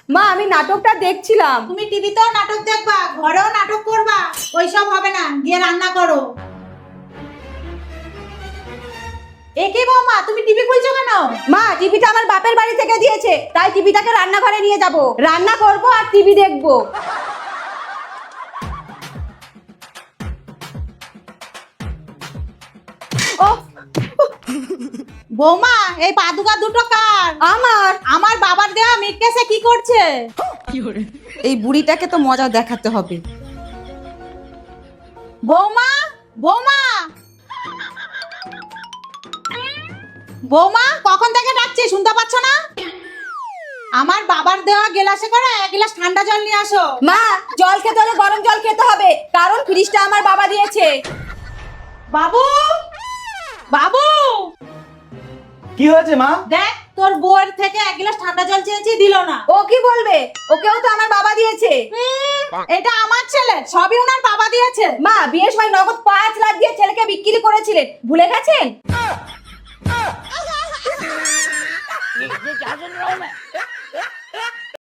মা আমি নাটকটা দেখছিলাম। তুমি টিভিতেও নাটক দেখবা, ঘরেও নাটক করবা, ওইসব হবে না, গিয়ে রান্না করো। একে বৌমা, তুমি টিভি খুলছো কেন? মা টিভিটা আমার বাপের বাড়ি থেকে দিয়েছে, তাই টিভিটাকে রান্নাঘরে নিয়ে যাব, রান্না করব আর টিভি দেখব। ও বৌমা, এই পাদুকা দুটো কার? আমার আমার বাবার দেওয়া মিটকেসে কি করছে? এই বুড়িটাকে তো মজা দেখাতে হবে। বৌমা, বৌমা, বৌমা, কখন থেকে ডাকছি, শুনতে পাচ্ছ না? আমার বাবার দেওয়া গ্লাসে করে এক গ্লাস ঠান্ডা জল নিয়ে আসো। মা জল খেতে হলে গরম জল খেতে হবে, কারণ ফ্রিজটা আমার বাবা দিয়েছে। বাবু, বাবু, কি হয়েছে মা? দেখ তোর বউয়ের থেকে এক গ্লাস ঠান্ডা জল চেয়েছি, দিল না। ও কি বলবে, ওকেও তো আমার বাবা দিয়েছে। এটা আমার ছেলে, সবই ওনার বাবা দিয়েছে। মা বিয়ের সময় নগদ 5 লাখ দিয়ে ছেলেকে বিক্রি করেছিলেন, ভুলে গেছেন?